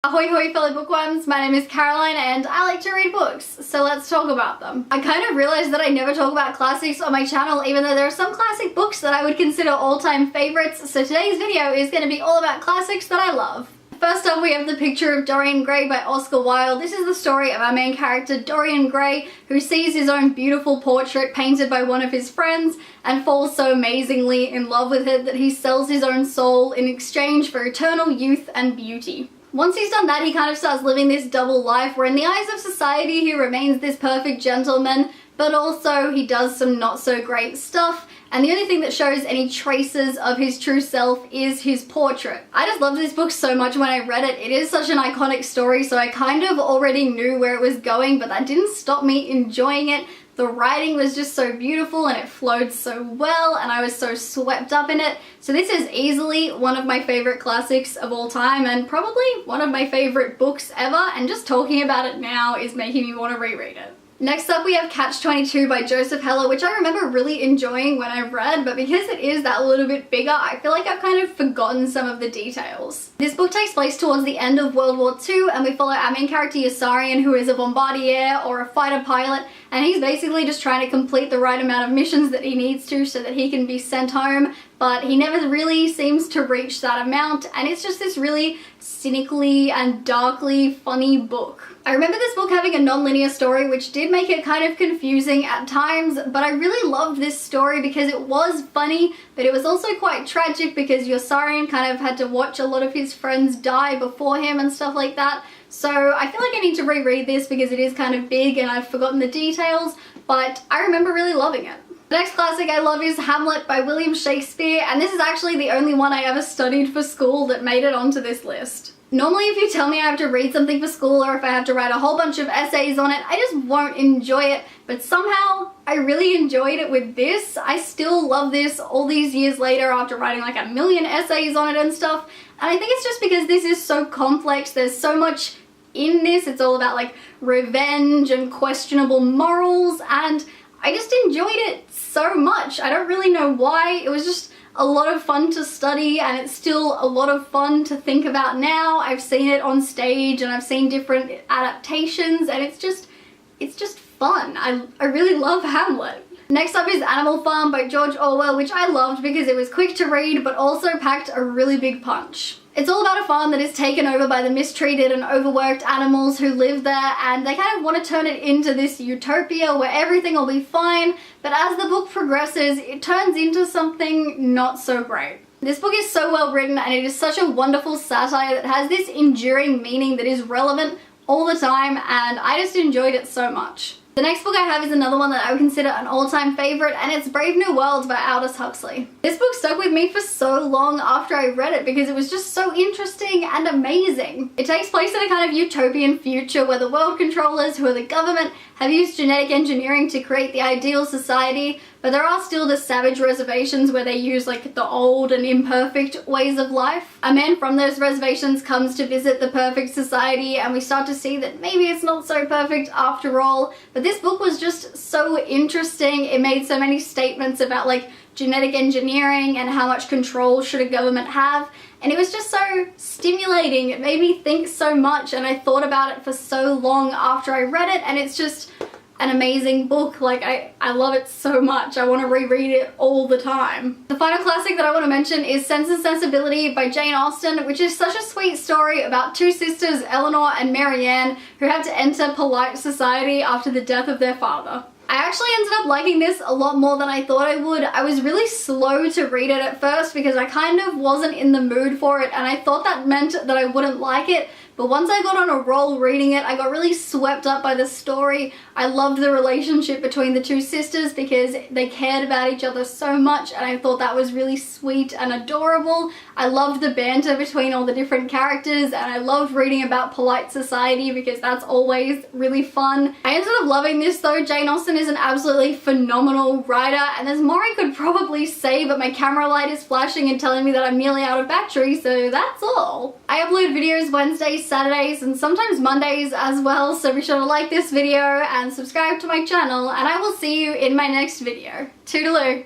Ahoy hoy fellow bookworms, my name is Caroline and I like to read books, so let's talk about them. I kind of realized that I never talk about classics on my channel, even though there are some classic books that I would consider all-time favorites, so today's video is going to be all about classics that I love. First up, we have The Picture of Dorian Gray by Oscar Wilde. This is the story of our main character, Dorian Gray, who sees his own beautiful portrait painted by one of his friends and falls so amazingly in love with it that he sells his own soul in exchange for eternal youth and beauty. Once he's done that, he kind of starts living this double life where in the eyes of society he remains this perfect gentleman, but also he does some not so great stuff, and the only thing that shows any traces of his true self is his portrait. I just loved this book so much when I read it. It is such an iconic story, so I kind of already knew where it was going, but that didn't stop me enjoying it. The writing was just so beautiful and it flowed so well and I was so swept up in it. So this is easily one of my favorite classics of all time and probably one of my favorite books ever, and just talking about it now is making me want to reread it. Next up we have Catchtwenty by Joseph Heller, which I remember really enjoying when I read, but because it is that little bit bigger, I feel like I've kind of forgotten some of the details. This book takes place towards the end of World War II and we follow our main character Dorian, who is a bombardier or a fighter pilot, and he's basically just trying to complete the right amount of missions that he needs to so that he can be sent home, but he never really seems to reach that amount, and it's just this really cynically and darkly funny book. I remember this book having a non-linear story which did make it kind of confusing at times, but I really loved this story because it was funny, but it was also quite tragic because Dorian kind of had to watch a lot of his friends die before him and stuff like that. So I feel like I need to reread this because it is kind of big and I've forgotten the details, but I remember really loving it. The next classic I love is Hamlet by William Shakespeare, and this is actually the only one I ever studied for school that made it onto this list. Normally if you tell me I have to read something for school or if I have to write a whole bunch of essays on it, I just won't enjoy it, but somehow I really enjoyed it with this. I still love this all these years later after writing like a million essays on it and stuff, and I think it's just because this is so complex, there's so much in this. It's all about like revenge and questionable morals, and I just enjoyed it so much. I don't really know why. It was just a lot of fun to study and it's still a lot of fun to think about now. I've seen it on stage and I've seen different adaptations and it's just fun. I really love Hamlet. Next up is Animal Farm by George Orwell, which I loved because it was quick to read but also packed a really big punch. It's all about a farm that is taken over by the mistreated and overworked animals who live there, and they kind of want to turn it into this utopia where everything will be fine, but as the book progresses, it turns into something not so great. This book is so well written and it is such a wonderful satire that has this enduring meaning that is relevant all the time, and I just enjoyed it so much. The next book I have is another one that I would consider an all-time favorite, and it's Brave New World by Aldous Huxley. This book stuck with me for so long after I read it because it was just so interesting and amazing. It takes place in a kind of utopian future where the world controllers, who are the government, have used genetic engineering to create the ideal society, but there are still the savage reservations where they use like the old and imperfect ways of life. A man from those reservations comes to visit the perfect society and we start to see that maybe it's not so perfect after all, but this book was just so interesting. It made so many statements about like genetic engineering and how much control should a government have, and it was just so stimulating. It made me think so much and I thought about it for so long after I read it, and it's just an amazing book. Like I love it so much. I want to reread it all the time. The final classic that I want to mention is Sense and Sensibility by Jane Austen, which is such a sweet story about two sisters, Eleanor and Marianne, who have to enter polite society after the death of their father. I actually ended up liking this a lot more than I thought I would. I was really slow to read it at first because I kind of wasn't in the mood for it and I thought that meant that I wouldn't like it, but once I got on a roll reading it, I got really swept up by the story. I loved the relationship between the two sisters because they cared about each other so much and I thought that was really sweet and adorable. I loved the banter between all the different characters and I loved reading about polite society because that's always really fun. I ended up loving this though. Jane Austen is an absolutely phenomenal writer and there's more I could probably say, but my camera light is flashing and telling me that I'm nearly out of battery, so that's all. I upload videos Wednesdays, Saturdays, and sometimes Mondays as well, so be sure to like this video and subscribe to my channel, and I will see you in my next video. Toodaloo!